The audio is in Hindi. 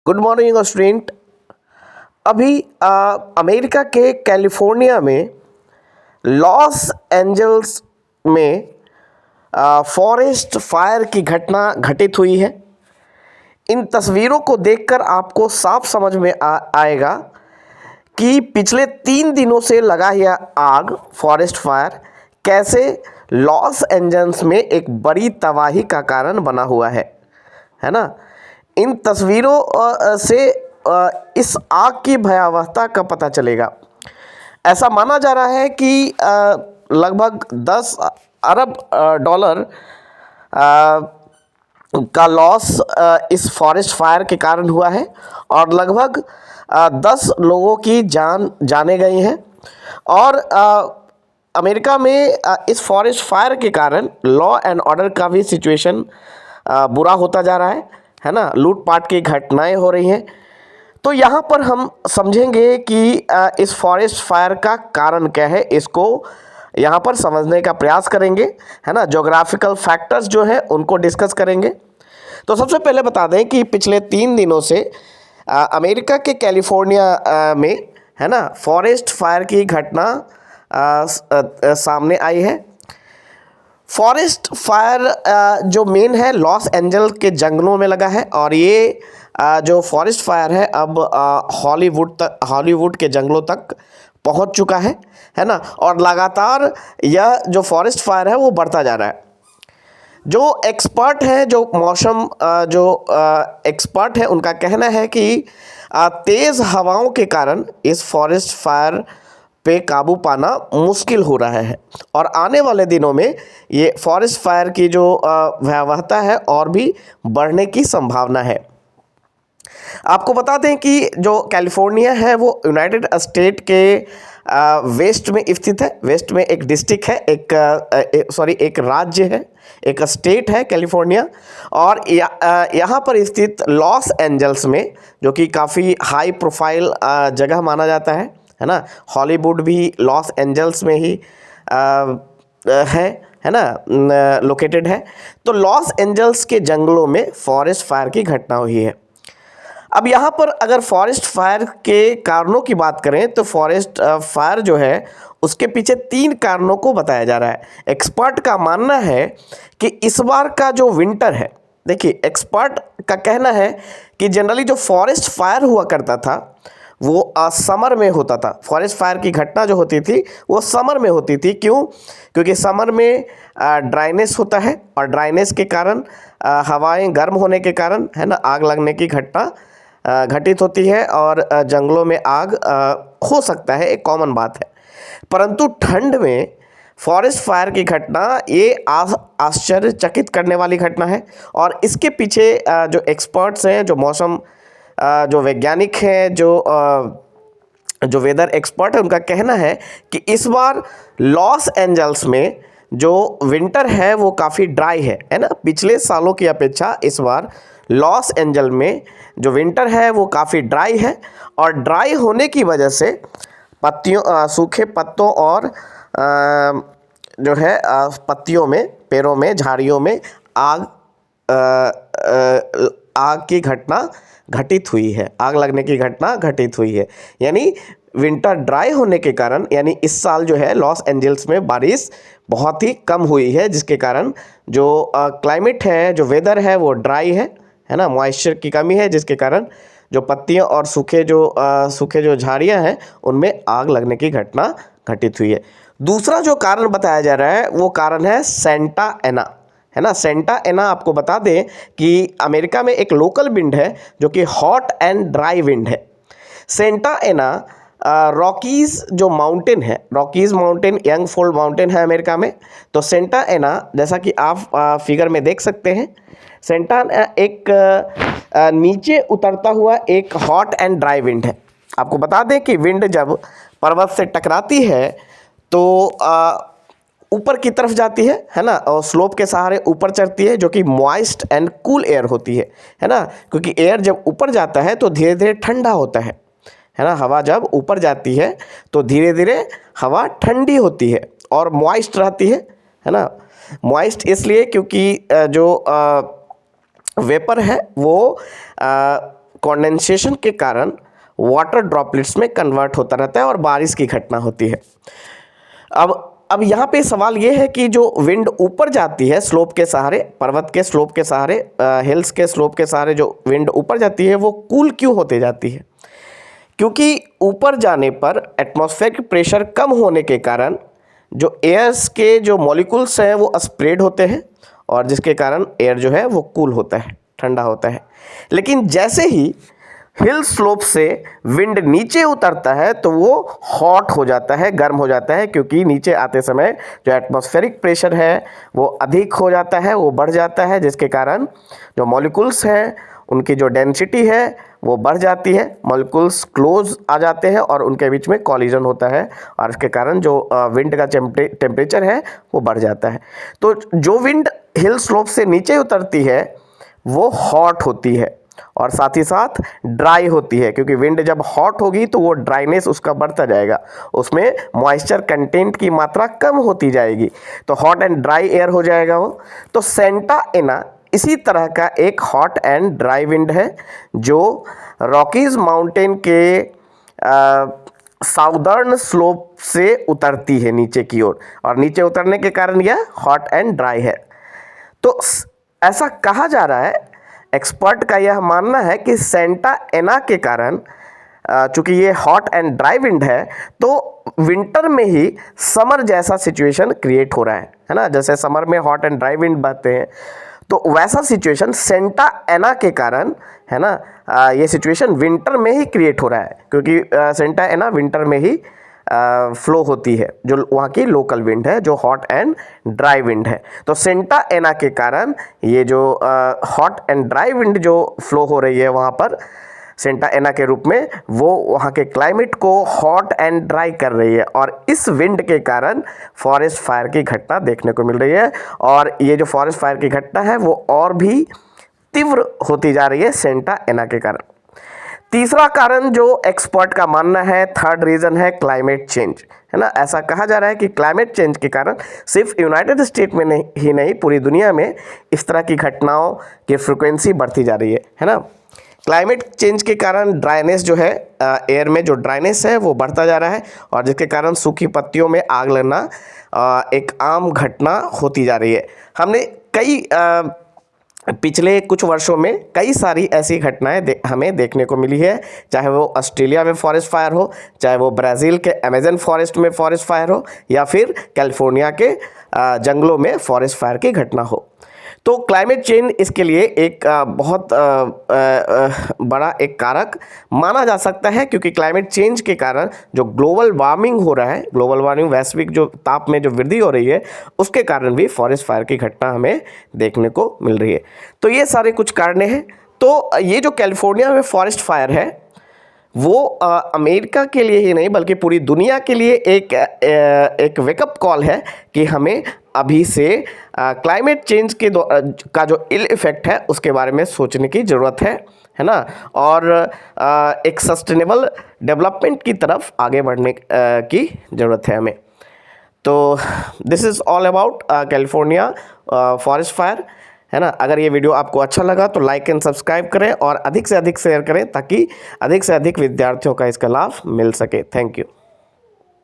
Good morning student. अभी अमेरिका के कैलिफोर्निया में लॉस एंजल्स में फॉरेस्ट फायर की घटना घटित हुई है। इन तस्वीरों को देखकर आपको साफ समझ में आएगा कि पिछले 3 दिनों से लगा यह आग फॉरेस्ट फायर कैसे लॉस एंजल्स में एक बड़ी तबाही का कारण बना हुआ है ना। इन तस्वीरों से इस आग की भयावहता का पता चलेगा। ऐसा माना जा रहा है कि लगभग 10 अरब डॉलर का लॉस इस फॉरेस्ट फायर के कारण हुआ है और लगभग 10 लोगों की जाने गई हैं। और अमेरिका में इस फॉरेस्ट फायर के कारण लॉ एंड ऑर्डर का भी सिचुएशन बुरा होता जा रहा है ना। लूटपाट की घटनाएं हो रही हैं। तो यहाँ पर हम समझेंगे कि इस फॉरेस्ट फायर का कारण क्या है, इसको यहाँ पर समझने का प्रयास करेंगे, है ना। ज्योग्राफिकल फैक्टर्स जो है उनको डिस्कस करेंगे। तो सबसे पहले बता दें कि पिछले 3 दिनों से अमेरिका के कैलिफोर्निया में, है ना, फॉरेस्ट फायर की घटना सामने आई है। फॉरेस्ट फायर जो मेन है लॉस एंजल्स के जंगलों में लगा है और ये जो फॉरेस्ट फायर है अब हॉलीवुड के जंगलों तक पहुंच चुका है ना। और लगातार यह जो फॉरेस्ट फायर है वो बढ़ता जा रहा है। जो एक्सपर्ट हैं, जो मौसम जो एक्सपर्ट हैं, उनका कहना है कि तेज़ हवाओं के कारण इस फॉरेस्ट फायर पे काबू पाना मुश्किल हो रहा है और आने वाले दिनों में ये फॉरेस्ट फायर की जो भयावहता है और भी बढ़ने की संभावना है। आपको बता दें कि जो कैलिफोर्निया है वो यूनाइटेड स्टेट के वेस्ट में स्थित है। वेस्ट में एक डिस्ट्रिक्ट है, एक राज्य है, एक स्टेट है कैलिफोर्निया। और यहाँ पर स्थित लॉस एंजल्स में, जो कि काफ़ी हाई प्रोफाइल जगह माना जाता है ना। हॉलीवुड भी लॉस एंजल्स में ही है ना, लोकेटेड है। तो लॉस एंजल्स के जंगलों में फॉरेस्ट फायर की घटना हुई है। अब यहाँ पर अगर फॉरेस्ट फायर के कारणों की बात करें तो फॉरेस्ट फायर जो है उसके पीछे 3 कारणों को बताया जा रहा है। एक्सपर्ट का मानना है कि इस बार का जो विंटर है, देखिए एक्सपर्ट का कहना है कि जनरली जो फॉरेस्ट फायर हुआ करता था वो समर में होता था। फॉरेस्ट फायर की घटना जो होती थी वो समर में होती थी। क्यों? क्योंकि समर में ड्राइनेस होता है और ड्राइनेस के कारण हवाएं गर्म होने के कारण, है ना, आग लगने की घटना घटित होती है और जंगलों में आग हो सकता है, एक कॉमन बात है। परंतु ठंड में फॉरेस्ट फायर की घटना ये आश्चर्यचकित करने वाली घटना है। और इसके पीछे जो एक्सपर्ट्स हैं, जो मौसम जो वैज्ञानिक हैं, जो वेदर एक्सपर्ट है, उनका कहना है कि इस बार लॉस एंजल्स में जो विंटर है वो काफ़ी ड्राई है ना। पिछले सालों की अपेक्षा इस बार लॉस एंजल में जो विंटर है वो काफ़ी ड्राई है और ड्राई होने की वजह से सूखे पत्तों और जो है पत्तियों में, पेड़ों में, झाड़ियों में आग की घटना घटित हुई है, आग लगने की घटना घटित हुई है। यानी विंटर ड्राई होने के कारण, यानी इस साल जो है लॉस एंजल्स में बारिश बहुत ही कम हुई है, जिसके कारण जो क्लाइमेट है, जो वेदर है वो ड्राई है ना। मॉइस्चर की कमी है, जिसके कारण जो पत्तियां और सूखे जो झाड़ियां हैं उनमें आग लगने की घटना घटित हुई है। दूसरा जो कारण बताया जा रहा है वो कारण है सेंटा एना, है ना। सेंटा एना, आपको बता दें कि अमेरिका में एक लोकल विंड है जो कि हॉट एंड ड्राई विंड है। सेंटा एना रॉकीज़ जो माउंटेन है, Rockies mountain young fold mountain है अमेरिका में। तो सेंटा एना, जैसा कि आप फिगर में देख सकते हैं, सेंटा एक नीचे उतरता हुआ एक हॉट एंड ड्राई विंड है। आपको बता दें कि विंड जब पर्वत से टकराती है तो ऊपर की तरफ जाती है ना, और स्लोप के सहारे ऊपर चढ़ती है, जो कि मॉइस्ट एंड कूल एयर होती है ना। क्योंकि एयर जब ऊपर जाता है तो धीरे धीरे ठंडा होता है ना। हवा जब ऊपर जाती है तो धीरे धीरे हवा ठंडी होती है और मॉइस्ट रहती है ना। मॉइस्ट इसलिए क्योंकि जो वेपर है वो कंडेंसेशन के कारण वाटर ड्रॉपलेट्स में कन्वर्ट होता रहता है और बारिश की घटना होती है। अब यहाँ पे सवाल ये है कि जो विंड ऊपर जाती है स्लोप के सहारे, पर्वत के स्लोप के सहारे, हिल्स के स्लोप के सहारे जो विंड ऊपर जाती है वो कूल क्यों होते जाती है? क्योंकि ऊपर जाने पर एटमॉस्फेरिक प्रेशर कम होने के कारण जो एयर्स के जो मॉलिक्यूल्स हैं वो स्प्रेड होते हैं और जिसके कारण एयर जो है वो कूल होता है, ठंडा होता है। लेकिन जैसे ही हिल स्लोप से विंड नीचे उतरता है तो वो हॉट हो जाता है, गर्म हो जाता है, क्योंकि नीचे आते समय जो एटमॉस्फेरिक प्रेशर है वो अधिक हो जाता है, वो बढ़ जाता है, जिसके कारण जो मॉलिक्यूल्स हैं उनकी जो डेंसिटी है वो बढ़ जाती है, मॉलिक्यूल्स क्लोज आ जाते हैं और उनके बीच में कॉलिजन होता है और इसके कारण जो विंड का टेम्परेचर है वो बढ़ जाता है। तो जो विंड हिल स्लोप से नीचे उतरती है वो हॉट होती है और साथ ही साथ ड्राई होती है, क्योंकि विंड जब हॉट होगी तो वो ड्राइनेस उसका बढ़ता जाएगा, उसमें मॉइस्चर कंटेंट की मात्रा कम होती जाएगी, तो हॉट एंड ड्राई एयर हो जाएगा वो। तो सेंटा एना इसी तरह का एक हॉट एंड ड्राई विंड है जो रॉकीज माउंटेन के साउदर्न स्लोप से उतरती है नीचे की ओर और नीचे उतरने के कारण यह हॉट एंड ड्राई है। तो ऐसा कहा जा रहा है, एक्सपर्ट का यह मानना है कि सेंटा एना के कारण चूंकि ये हॉट एंड ड्राई विंड है तो विंटर में ही समर जैसा सिचुएशन क्रिएट हो रहा है ना, जैसे समर में हॉट एंड ड्राई विंड बहते हैं तो वैसा सिचुएशन सेंटा एना के कारण है ना, ये सिचुएशन विंटर में ही क्रिएट हो रहा है, क्योंकि सेंटा एना विंटर में ही फ्लो होती है, जो वहाँ की लोकल विंड है जो हॉट एंड ड्राई विंड है। तो सेंटा एना के कारण ये जो हॉट एंड ड्राई विंड जो फ्लो हो रही है वहाँ पर सेंटा एना के रूप में, वो वहाँ के क्लाइमेट को हॉट एंड ड्राई कर रही है और इस विंड के कारण फॉरेस्ट फायर की घटना देखने को मिल रही है और ये जो फॉरेस्ट फायर की घटना है वो और भी तीव्र होती जा रही है सेंटा एना के कारण। तीसरा कारण जो एक्सपर्ट का मानना है, थर्ड रीज़न है क्लाइमेट चेंज, है ना। ऐसा कहा जा रहा है कि क्लाइमेट चेंज के कारण सिर्फ यूनाइटेड स्टेट में ही नहीं पूरी दुनिया में इस तरह की घटनाओं की फ्रिक्वेंसी बढ़ती जा रही है ना। क्लाइमेट चेंज के कारण ड्राइनेस जो है, एयर में जो ड्राइनेस है वो बढ़ता जा रहा है और जिसके कारण सूखी पत्तियों में आग लगना एक आम घटना होती जा रही है। हमने कई पिछले कुछ वर्षों में कई सारी ऐसी घटनाएं हमें देखने को मिली है, चाहे वो ऑस्ट्रेलिया में फॉरेस्ट फायर हो, चाहे वो ब्राज़ील के अमेज़न फॉरेस्ट में फॉरेस्ट फायर हो या फिर कैलिफोर्निया के जंगलों में फॉरेस्ट फायर की घटना हो। तो क्लाइमेट चेंज इसके लिए एक बहुत बड़ा एक कारक माना जा सकता है, क्योंकि क्लाइमेट चेंज के कारण जो ग्लोबल वार्मिंग हो रहा है, ग्लोबल वार्मिंग वैश्विक जो ताप में जो वृद्धि हो रही है उसके कारण भी फॉरेस्ट फायर की घटना हमें देखने को मिल रही है। तो ये सारे कुछ कारण हैं। तो ये जो कैलिफोर्निया में फॉरेस्ट फायर है वो अमेरिका के लिए ही नहीं बल्कि पूरी दुनिया के लिए एक वेकअप कॉल है कि हमें अभी से क्लाइमेट चेंज के का जो इल इफ़ेक्ट है उसके बारे में सोचने की ज़रूरत है ना, और एक सस्टेनेबल डेवलपमेंट की तरफ आगे बढ़ने की ज़रूरत है हमें। तो this is all about California forest fire, है ना। अगर ये वीडियो आपको अच्छा लगा तो लाइक एंड सब्सक्राइब करें और अधिक से अधिक शेयर करें ताकि अधिक से अधिक विद्यार्थियों का इसका लाभ मिल सके। Thank you.